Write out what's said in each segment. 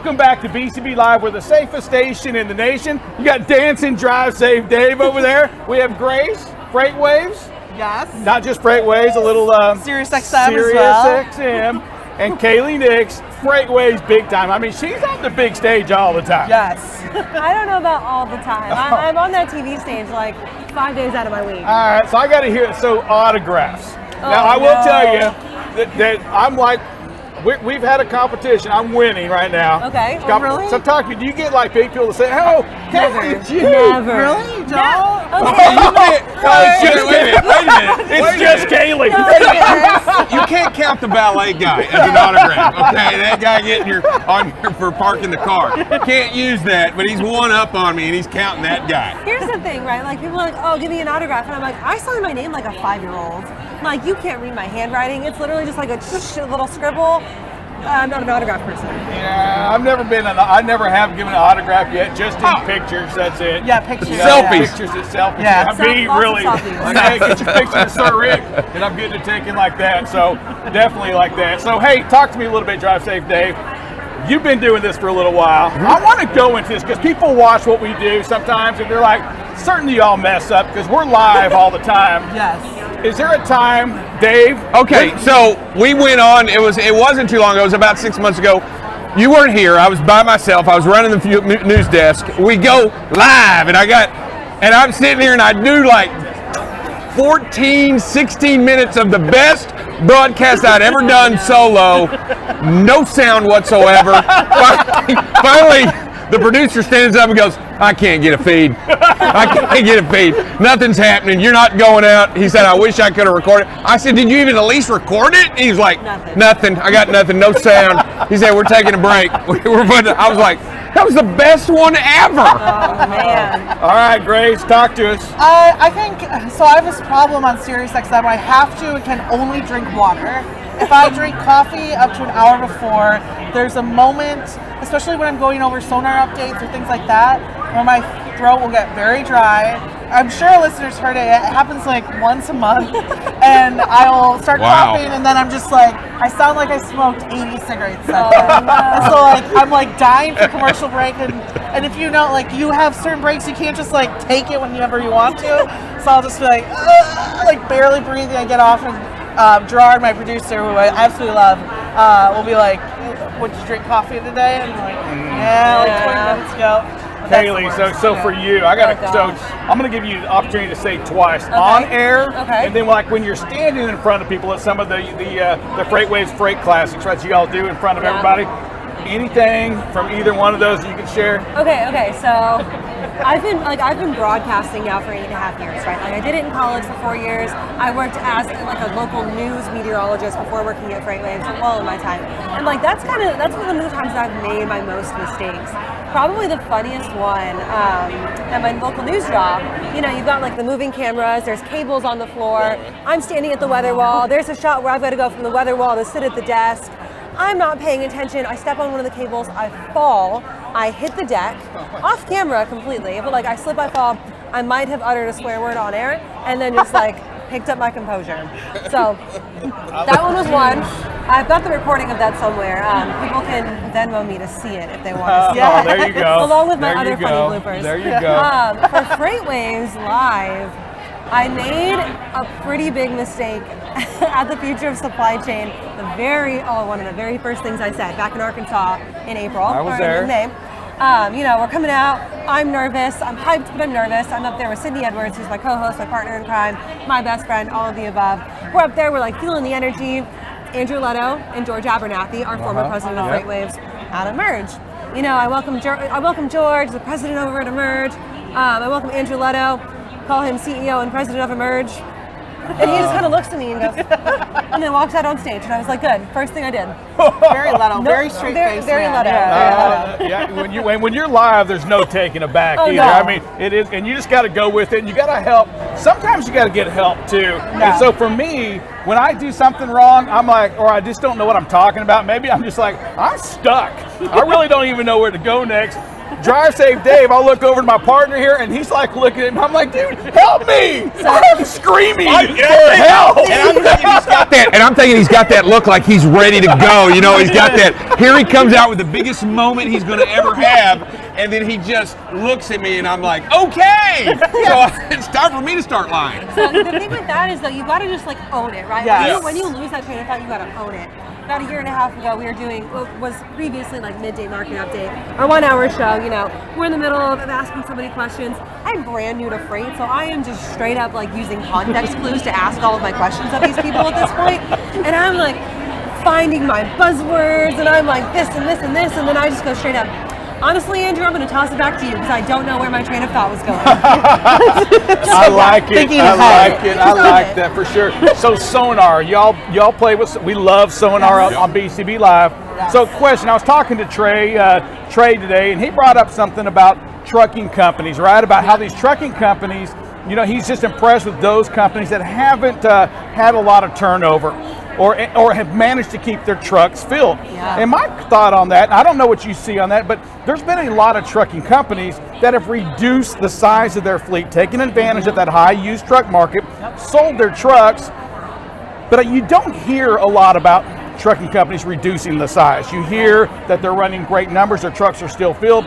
Welcome back to BCB Live. We're the safest station in the nation. You got Dancing Drive Safe Dave over there. We have Grace, Freight Waves. Yes. Not just Freight Waves, a little Sirius XM Sirius as well. XM. And Kaylee Nix, Freight Waves big time. I mean, she's on the big stage all the time. Yes. I don't know about all the time. I'm on that TV stage like 5 days out of my week. All right, so I got to hear it. So autographs. Now, I will tell you that I'm like, we've had a competition. I'm winning right now. Okay. Oh, really? So talk to me. Do you get like people to say, "Oh, Kaylee, it's you"? Never. Really? No. Yeah. It's just Kaylee. You can't count the valet guy as an autograph, okay? That guy getting for parking the car. Can't use that, but he's one up on me and he's counting that guy. Here's the thing, right? Like people are like, oh, give me an autograph. And I'm like, I signed my name like a 5-year-old. Like, you can't read my handwriting. It's literally just like a little scribble. I'm not an autograph person. Yeah, I never have given an autograph yet, just in pictures, that's it. Yeah, pictures. Selfies. Pictures and selfies. Yeah. Me, Lots of really. selfies. Like, hey, get your picture of Sir Rick, and I'm getting it taken like that. So, definitely like that. So, hey, talk to me a little bit, Drive Safe Dave. You've been doing this for a little while. I want to go into this because people watch what we do sometimes, and they're like, certainly y'all mess up because we're live all the time. Yes. Is there a time, Dave? Okay, so we went on, it wasn't too long ago, it was about 6 months ago. You weren't here, I was by myself, I was running the news desk. We go live, and I'm sitting here and I do like 14, 16 minutes of the best broadcast I'd ever done solo, no sound whatsoever. Finally, the producer stands up and goes, I can't get a feed. I can't get a feed. Nothing's happening. You're not going out. He said, I wish I could have recorded it. I said, did you even at least record it? He's like, nothing. I got nothing. No sound. He said, we're taking a break. I was like, that was the best one ever. Oh, man. All right, Grace, talk to us. I think, so I have this problem on Sirius XM. I have to and can only drink water. If I drink coffee up to an hour before, there's a moment, especially when I'm going over sonar updates or things like that, where my throat will get very dry. I'm sure listeners heard it. It happens like once a month, and I'll start coughing, and then I'm just like, I sound like I smoked 80 cigarettes that day. So like, I'm like dying for commercial break, and if you know, like you have certain breaks, you can't just like take it whenever you want to. So I'll just be like barely breathing. I get off, and Gerard, my producer, who I absolutely love, will be like, would you drink coffee today? And I'm like, yeah, like 20 minutes ago. Kaylee, so for you, I'm going to give you the opportunity to say twice on air, and then like when you're standing in front of people at some of the Freight Waves Freight Classics, right? You all do in front of everybody. Anything from either one of those you can share? Okay. So I've been broadcasting now for 8.5 years, right? Like I did it in college for 4 years. I worked as like a local news meteorologist before working at Freight Waves all of my time. And like that's one of the times I've made my most mistakes. Probably the funniest one at my local news job. You know, you've got like the moving cameras, there's cables on the floor. I'm standing at the weather wall. There's a shot where I've got to go from the weather wall to sit at the desk. I'm not paying attention. I step on one of the cables, I fall, I hit the deck, off camera completely, but like I slip, I fall. I might have uttered a swear word on air and then just like picked up my composure. So that one was one. I've got the recording of that somewhere. People can Venmo me to see it if they want to see it. Oh, there you go. Along with my other funny bloopers. There you go. For Freight Waves Live, I made a pretty big mistake at the Future of Supply Chain. One of the very first things I said back in Arkansas in April. I was there. In May. We're coming out. I'm nervous. I'm hyped, but I'm nervous. I'm up there with Sydney Edwards, who's my co-host, my partner in crime, my best friend, all of the above. We're up there. We're like feeling the energy. Andrew Leto and George Abernathy, our former president of Freight Waves, out of Merge. You know, I welcome George, the president over at Emerge. I welcome Andrew Leto, call him CEO and president of Emerge. And he just kind of looks at me and goes, and then walks out on stage. And I was like, good, first thing I did. Very Leto, very straight face. Very Leto. Yeah, when you're live, there's no taking it back either. No. I mean, it is, and you just got to go with it, and you got to help. Sometimes you got to get help too. Yeah. And so for me, when I do something wrong, I'm like, or I just don't know what I'm talking about. Maybe I'm just like, I'm stuck. I really don't even know where to go next. Drive Safe Dave, I look over to my partner here, and he's like looking at me. I'm like, dude, help me! I'm screaming for help! And I'm thinking he's got that look like he's ready to go. You know, he's got that. Here he comes out with the biggest moment he's going to ever have, and then he just looks at me, and I'm like, okay. So it's time for me to start lying. So the thing with that is, though, you got to just like own it, right? Yes. When you lose that train of thought, you got to own it. About a year and a half ago, we were doing what was previously like midday market update, our 1 hour show. You know, we're in the middle of asking somebody questions. I'm brand new to freight, so I am just straight up like using context clues to ask all of my questions of these people at this point. And I'm like finding my buzzwords, and I'm like this and this and this, and then I just go straight up. Honestly, Andrew, I'm going to toss it back to you because I don't know where my train of thought was going. I like it. Thinking I ahead. like it. I like that for sure. So Sonar, y'all play with. We love Sonar on BCB Live. Yes. So question, I was talking to Trey today, and he brought up something about trucking companies, right? About how these trucking companies, you know, he's just impressed with those companies that haven't had a lot of turnover. Or have managed to keep their trucks filled. Yeah. And my thought on that, and I don't know what you see on that, but there's been a lot of trucking companies that have reduced the size of their fleet, taken advantage of that high used truck market, sold their trucks, but you don't hear a lot about trucking companies reducing the size. You hear that they're running great numbers, their trucks are still filled.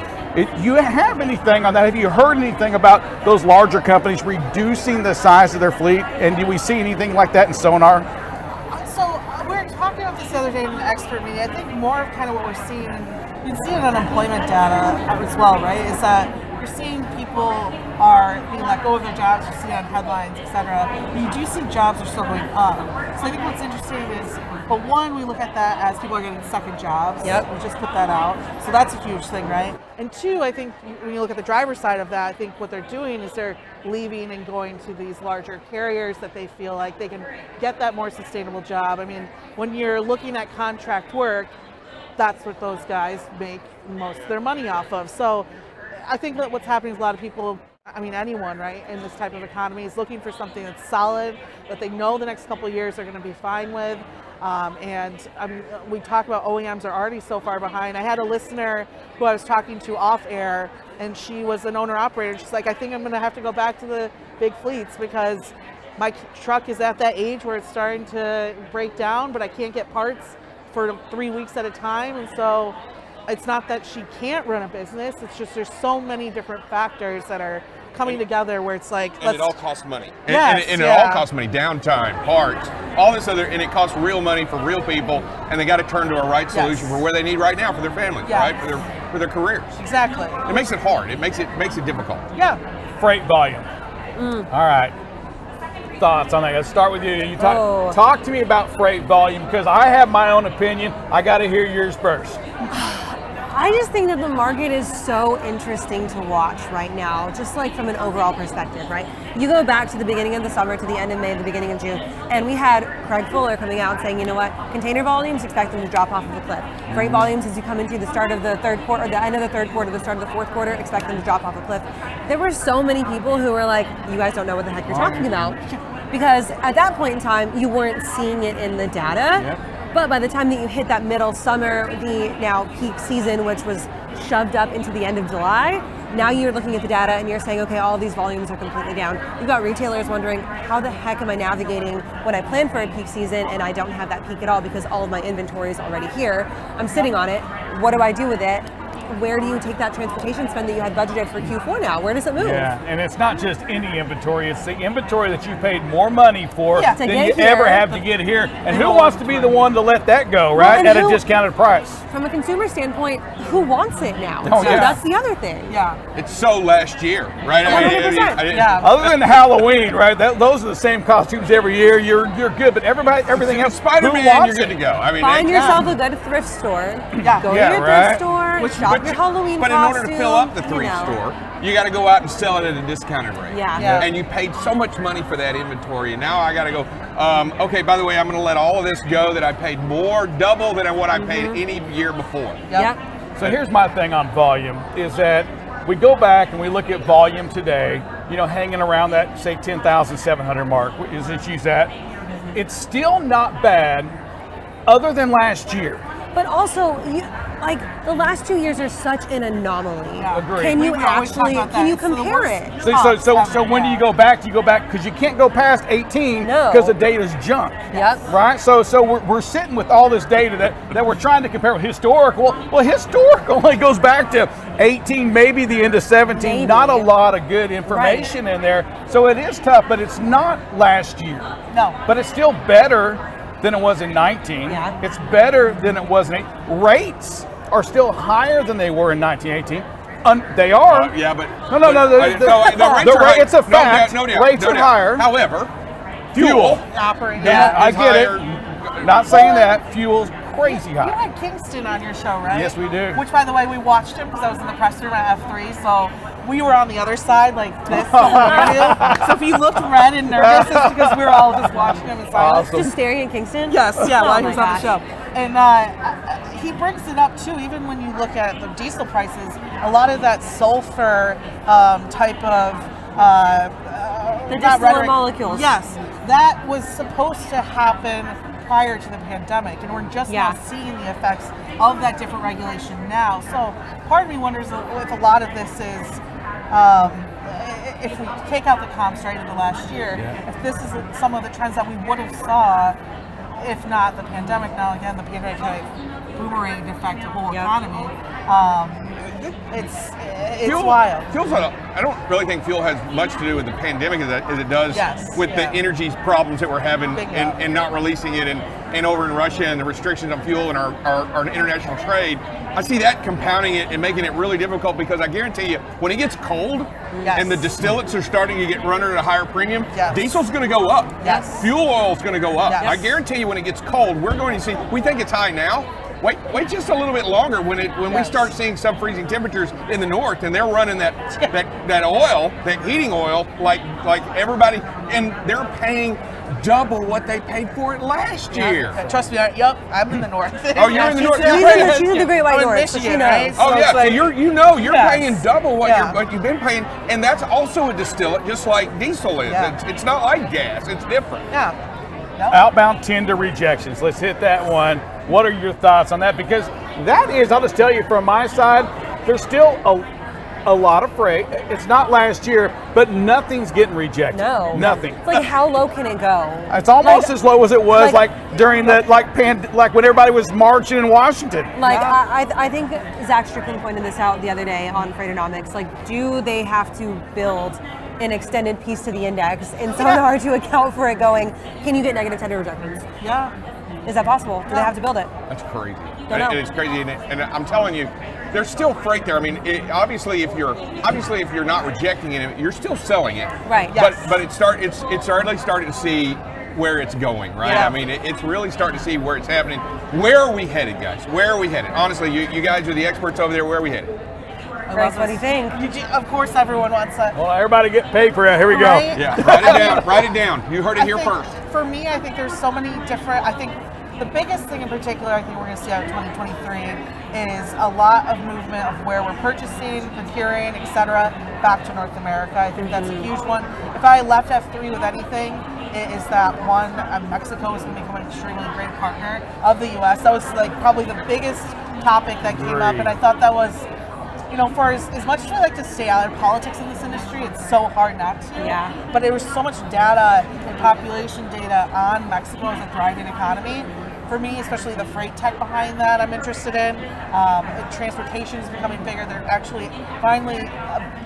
You have anything on that? Have you heard anything about those larger companies reducing the size of their fleet? And do we see anything like that in Sonar? We were talking about this the other day in an expert meeting. I think more of kind of what we're seeing, and you can see it on unemployment data as well, right? Is that you're seeing people are being let go of their jobs, you see it on headlines, etc. You do see jobs are still going up. So I think what's interesting is, but one, we look at that as people are getting second jobs. Yep. We just put that out. So that's a huge thing, right? And two, I think when you look at the driver's side of that, I think what they're doing is they're leaving and going to these larger carriers that they feel like they can get that more sustainable job. I mean, when you're looking at contract work, that's what those guys make most of their money off of. So I think that what's happening is a lot of people, I mean anyone, right, in this type of economy is looking for something that's solid, that they know the next couple of years they're going to be fine with. And I mean, we talk about OEMs are already so far behind. I had a listener who I was talking to off air, and she was an owner operator. She's like, I think I'm going to have to go back to the big fleets because my truck is at that age where it's starting to break down, but I can't get parts for 3 weeks at a time. And so it's not that she can't run a business, it's just there's so many different factors that are coming together where it's like, and it all costs money. Yes, and it all costs money, downtime, parts, all this other, and it costs real money for real people, and they got to turn to a right solution for where they need right now for their families, right? For their careers. Exactly. It makes it hard. It makes it difficult. Yeah. Freight volume. All right. Thoughts on that? Let's start with you. You talk to me about freight volume because I have my own opinion. I got to hear yours first. I just think that the market is so interesting to watch right now, just like from an overall perspective, right? You go back to the beginning of the summer, to the end of May, the beginning of June, and we had Craig Fuller coming out saying, you know what, container volumes, expect them to drop off of a cliff. Freight volumes, as you come into the start of the third quarter, or the end of the third quarter, the start of the fourth quarter, expect them to drop off a cliff. There were so many people who were like, you guys don't know what the heck you're talking about. Because at that point in time, you weren't seeing it in the data. Yep. But by the time that you hit that middle summer, the now peak season, which was shoved up into the end of July, now you're looking at the data and you're saying, okay, all these volumes are completely down. You've got retailers wondering, how the heck am I navigating when I plan for a peak season and I don't have that peak at all because all of my inventory is already here. I'm sitting on it. What do I do with it? Where do you take that transportation spend that you had budgeted for Q4 now? Where does it move? Yeah, and it's not just any inventory, it's the inventory that you paid more money for than you here, ever have to get here. And who wants to be the one to let that go, right? At a discounted price. From a consumer standpoint, who wants it now? Oh, So yeah. that's the other thing. Yeah. It's so last year, right? 100%. Yeah. Other than Halloween, right? Those are the same costumes every year. You're good, but everything else, Spider-Man, who wants you're good it? to go. I mean, Find yourself a good thrift store. Yeah. Go Yeah, to your right. thrift store. Shop your Halloween But in order to fill up the costume, thrift you know. store, you got to go out and sell it at a discounted rate. Yeah. And you paid so much money for that inventory, and now I got to go, okay, by the way, I'm going to let all of this go that I paid more, double than what I paid any year before. Yep. So here's my thing on volume, is that we go back and we look at volume today, you know, hanging around that, say, 10,700 mark, let's use that. It's still not bad other than last year. But also, like the last 2 years are such an anomaly. Yeah. Agreed. Can you We always talk actually, about can that. you It's the compare worst. it? So when do you go back? Do you go back because you can't go past 18 No. because the data's junk. Yep. Right. So we're sitting with all this data that we're trying to compare with historical. Well, historical only goes back to 18, maybe the end of 17. Maybe. Not a lot of good information in there. So it is tough, but it's not last year. No. But it's still better than it was in 19. Yeah. It's better than it was in 8. Rates are still higher than they were in 1918. They are. Yeah, but No. the rates are high. It's a fact. No doubt. Rates are higher. However, fuel. Operating. Yeah, I is get it. higher. Not saying that. Fuel's crazy You high. had Kingston on your show, right? Yes, we do. Which, by the way, we watched him because I was in the press room at F3, so we were on the other side, like this. So if you looked red and nervous, it's because we were all just watching him in silence. Awesome. Just staring at Kingston? Yes, yeah, Oh while he my was on the gosh. show. And he brings it up too, even when you look at the diesel prices, a lot of that sulfur type of The not distillate rhetoric- molecules. Yes, that was supposed to happen prior to the pandemic, and we're just Yeah. now seeing the effects of that different regulation now. So part of me wonders if a lot of this is, if we take out the comps right of the last year, if this is some of the trends that we would have saw if not the pandemic. Now again, the pandemic had a boomerang effect the whole Yep. economy. It's Fuel- wild. Fuel's I don't really think fuel has much to do with the pandemic as it does Yes, with yeah. the energy problems that we're having Bingo. and not releasing it and over in Russia and the restrictions on fuel and our international trade. I see that compounding it and making it really difficult because I guarantee you, when it gets cold Yes. and the distillates are starting to get run at a higher premium, Yes. diesel's going to go up. Yes. Fuel oil's going to go up. Yes. I guarantee you when it gets cold, we're going to see, we think it's high now. Wait just a little bit longer when we Yes. start seeing sub-freezing temperatures in the north, and they're running that oil, that heating oil, like everybody, and they're paying double what they paid for it last year. Trust me, I'm in the north. Oh, you're in the north. She's in the Great White I'm in North, so Michigan, she knows. right? Oh So yeah, it's like- so you're Yes. paying double what Yeah. what you've been paying, and that's also a distillate, just like diesel is. Yeah. It's not like gas; it's different. Yeah. No. Outbound tender rejections. Let's hit that one. What are your thoughts on that? Because that is, I'll just tell you from my side, there's still a lot of freight. It's not last year, but nothing's getting rejected. No. Nothing. It's like, how low can it go? It's almost Like- as low as it was like- during the like when everybody was marching in Washington. Like, I think Zach Strickland pointed this out the other day on Freightonomics. Like, do they have to build an extended piece to the index in sonar to account for it going, can you get negative tender rejections? Yeah. Is that possible? Do they have to build it? That's crazy. Don't know. It's crazy, and I'm telling you, there's still freight there. I mean, obviously, if you're not rejecting it, you're still selling it. Right. Yes. But it's already starting to see where it's going, right? Yeah. I mean, it's really starting to see where it's happening. Where are we headed, guys? Where are we headed? Honestly, you guys are the experts over there. Where are we headed? Grace, what do you think? Of course, everyone wants that. Well, everybody get paid for it. Here we go. Right? Yeah, write it down. Write it down. You heard it here I think, first. For me, I think there's so many different. I think the biggest thing in particular I think we're going to see out of 2023 is a lot of movement of where we're purchasing, procuring, etc., back to North America. I think that's a huge one. If I left F3 with anything, it is that one, Mexico is going to become an extremely great partner of the U.S. That was like probably the biggest topic that came up, and I thought that was, you know, for as much as I like to stay out of politics in this industry, it's so hard not to. Yeah. But there was so much data and population data on Mexico as a thriving economy. For me, especially the freight tech behind that, I'm interested in. Transportation is becoming bigger. They're actually finally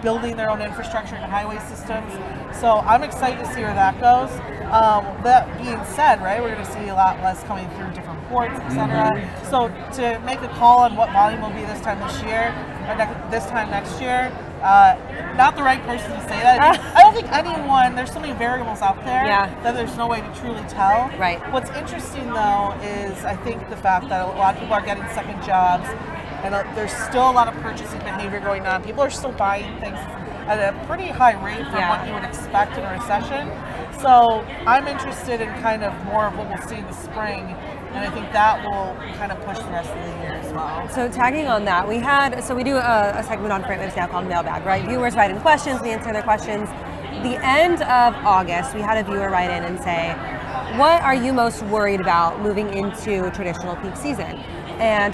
building their own infrastructure and highway systems. So I'm excited to see where that goes. That being said, right, we're going to see a lot less coming through different ports, etc. So to make a call on what volume will be this time this year, or this time next year, not the right person to say that. I don't think anyone, there's so many variables out there that there's no way to truly tell. Right. What's interesting though is I think the fact that a lot of people are getting second jobs, and there's still a lot of purchasing behavior going on. People are still buying things at a pretty high rate from what you would expect in a recession. So I'm interested in kind of more of what we'll see in the spring, and I think that will kind of push the rest of the year as well. So tagging on that, we do a segment on FreightWaves now called Mailbag, right? Viewers write in questions, we answer their questions. The end of August, we had a viewer write in and say, what are you most worried about moving into traditional peak season?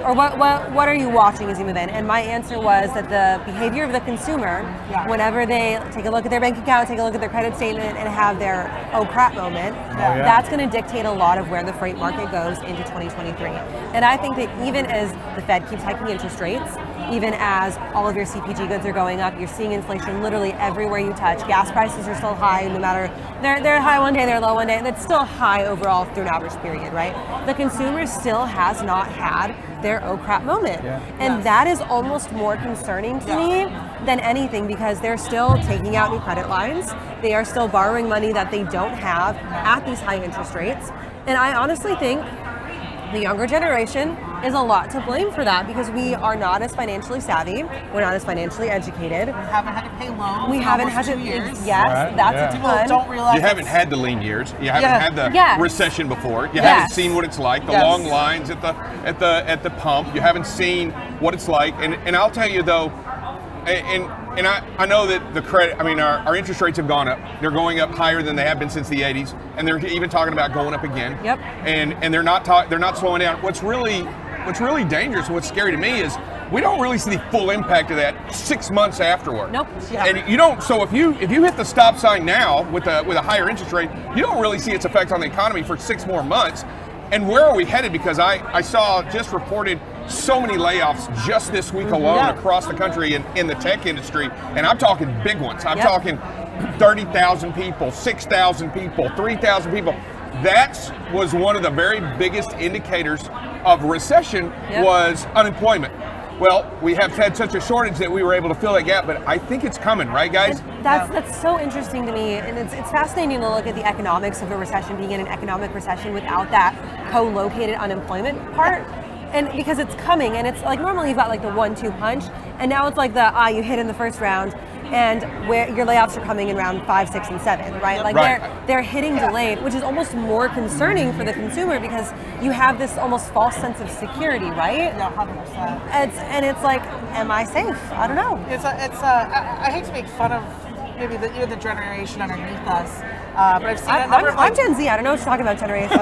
or what are you watching as you move in? And my answer was that the behavior of the consumer, whenever they take a look at their bank account, take a look at their credit statement, and have their oh crap moment, that's going to dictate a lot of where the freight market goes into 2023. And I think that even as the Fed keeps hiking interest rates, even as all of your CPG goods are going up, you're seeing inflation literally everywhere you touch. Gas prices are still high, no matter, they're high one day, they're low one day, and it's still high overall through an average period, right? The consumer still has not had their oh crap moment. And that is almost more concerning to me than anything, because they're still taking out new credit lines. They are still borrowing money that they don't have at these high interest rates. And I honestly think the younger generation is a lot to blame for that, because we are not as financially savvy, we're not as financially educated. We haven't had to pay loans. We haven't had 2 to. years. Yes, that's a People ton. don't realize You haven't had the lean years. You haven't had the recession before. You haven't seen what it's like. The long lines at the pump. You haven't seen what it's like. And I'll tell you though, and I know that the credit. I mean, our interest rates have gone up. They're going up higher than they have been since the '80s, and they're even talking about going up again. And they're not slowing down. What's really dangerous, what's scary to me is we don't really see the full impact of that 6 months afterward. And you don't. So if you hit the stop sign now with a higher interest rate, you don't really see its effect on the economy for 6 more months. And where are we headed? Because I saw just reported so many layoffs just this week alone across the country in the tech industry, and I'm talking big ones. I'm talking 30,000 people, 6,000 people, 3,000 people. That was one of the very biggest indicators of recession was unemployment. Well, we have had such a shortage that we were able to fill that gap, but I think it's coming, right, guys? That's so interesting to me, and it's fascinating to look at the economics of a recession, being in an economic recession without that co-located unemployment part. And because it's coming, and it's like normally you've got like the 1-2 punch, and now it's like the you hit in the first round, and where your layoffs are coming in round 5, 6, and 7, right? Like they're hitting delayed, which is almost more concerning for the consumer, because you have this almost false sense of security, right? Yeah, 100%. It's like, am I safe? I don't know. I hate to make fun of maybe the generation underneath us, but I've seen I'm Gen Z. I don't know what you're talking about, generation.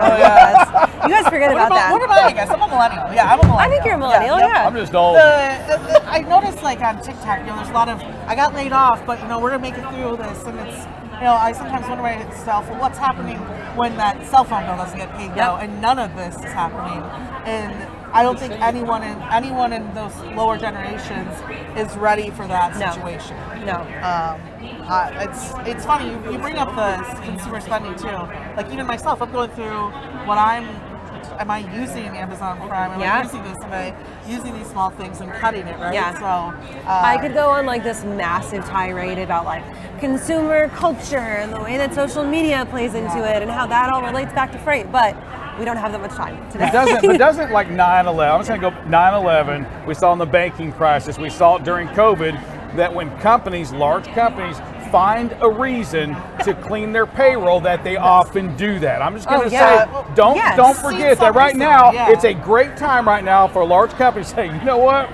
You guys forget about that. What am I guess? I'm a millennial. Yeah, I'm a millennial. I think you're a millennial. I'm just old. I noticed like on TikTok, there's a lot of I got laid off, but we're gonna make it through this, and it's I sometimes wonder to myself, well, what's happening when that cell phone bill doesn't get paid now, and none of this is happening, and I don't think anyone in those lower generations is ready for that situation. No. It's funny you bring up the consumer spending too. Like even myself, I'm going through what am I using Amazon Prime? Am I using this? Am I using these small things and cutting it, right? Yeah. So I could go on like this massive tirade about like consumer culture and the way that social media plays into it and how that all relates back to freight, but we don't have that much time today. But doesn't like 9/11, I'm just going to go 9/11, we saw in the banking crisis, we saw it during COVID, that when large companies, find a reason to clean their payroll, that they often do that. I'm just going to say, don't forget that right now, it's a great time right now for a large company to say, you know what?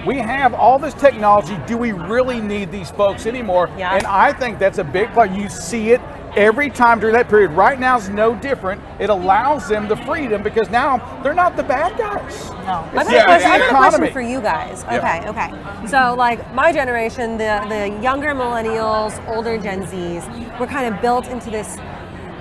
We have all this technology. Do we really need these folks anymore? And I think that's a big part. You see it every time during that period. Right now is no different. It allows them the freedom because now they're not the bad guys. No. I've got a question for you guys. Okay. So like my generation, the younger millennials, older Gen Zs, we're kind of built into this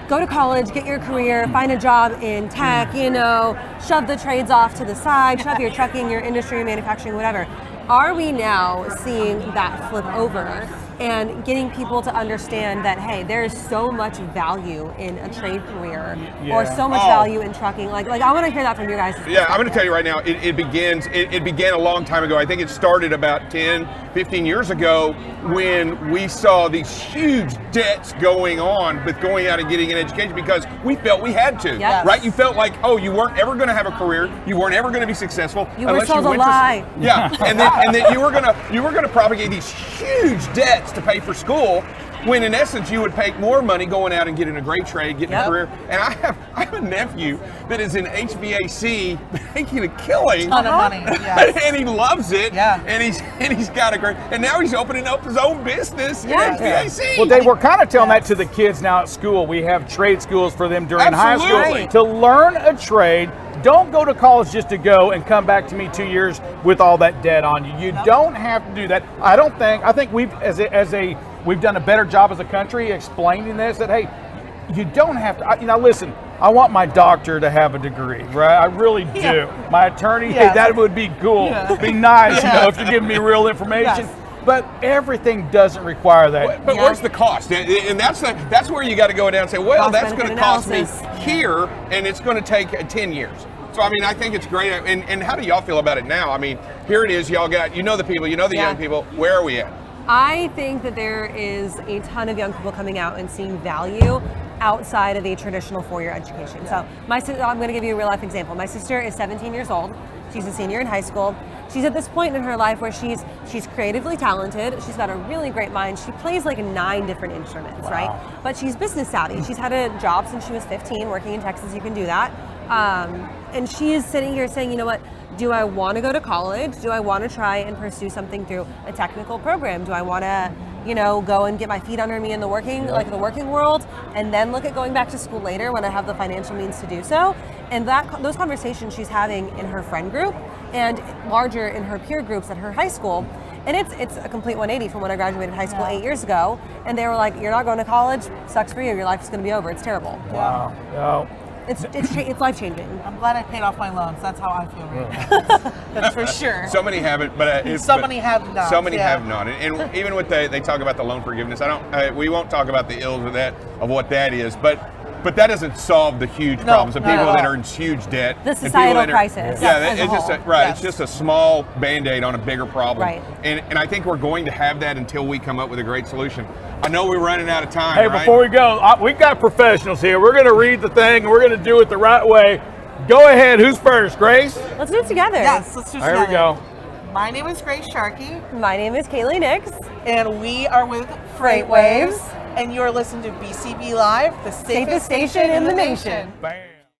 go to college, get your career, find a job in tech, shove the trades off to the side, shove your trucking, your industry, manufacturing, whatever. Are we now seeing that flip over and getting people to understand that, hey, there's so much value in a trade career or so much value in trucking? Like I want to hear that from you guys. Yeah, I'm going to tell you right now, it began a long time ago. I think it started about 10, 15 years ago when we saw these huge debts going on with going out and getting an education because we felt we had to, right? You felt like, you weren't ever going to have a career, you weren't ever going to be successful. You were told a lie. And then you were going to propagate these huge debts to pay for school, when in essence you would make more money going out and getting a great trade, getting a career. And I have a nephew that is in HVAC making a killing. Ton of money, yes. And he loves it. Yeah. And he's got a great, and now he's opening up his own business in HVAC. Well, Dave, we're kind of telling that to the kids now at school. We have trade schools for them during high Absolutely. school. To learn a trade, don't go to college just to go and come back to me 2 years with all that debt on you. You don't have to do that. I think we've, we've done a better job as a country explaining this, that, hey, you don't have to, listen, I want my doctor to have a degree, right? I really do. My attorney, hey, that would be cool. Be nice, if you're giving me real information. Yes. But everything doesn't require that. But where's the cost? And that's where you got to go down and say, well, that's going to cost me here, and it's going to take 10 years. So, I mean, I think it's great. And how do y'all feel about it now? I mean, here it is. Y'all got, the people, the young people. Where are we at? I think that there is a ton of young people coming out and seeing value outside of a traditional four-year education. So I'm going to give you a real life example. My sister is 17 years old. She's a senior in high school. She's at this point in her life where she's creatively talented. She's got a really great mind. She plays like 9 different instruments, right? But she's business savvy. She's had a job since she was 15, working in Texas. You can do that. And she is sitting here saying, you know what? Do I want to go to college? Do I want to try and pursue something through a technical program? Do I want to, go and get my feet under me in the working world, and then look at going back to school later when I have the financial means to do so? And those conversations she's having in her friend group and larger in her peer groups at her high school. And it's a complete 180 from when I graduated high school 8 years ago. And they were like, "You're not going to college? Sucks for you. Your life's going to be over. It's terrible." Wow. Yeah. It's life changing. I'm glad I paid off my loans. That's how I feel right now. That's for sure. So many haven't, but so many have not. So many have not, and even with they talk about the loan forgiveness. We won't talk about the ills of what that is, but that doesn't solve the huge problems of people that are in huge debt. The societal crisis. It's just a small Band-Aid on a bigger problem. Right. And I think we're going to have that until we come up with a great solution. I know we're running out of time. Hey, before we go, we've got professionals here. We're going to read the thing, and we're going to do it the right way. Go ahead. Who's first, Grace? Let's do it together. Yes, let's do it together. There we go. My name is Grace Sharkey. My name is Kaylee Nix. And we are with Freight Waves. And you're listening to BCB Live, the safest station in the nation. Bam.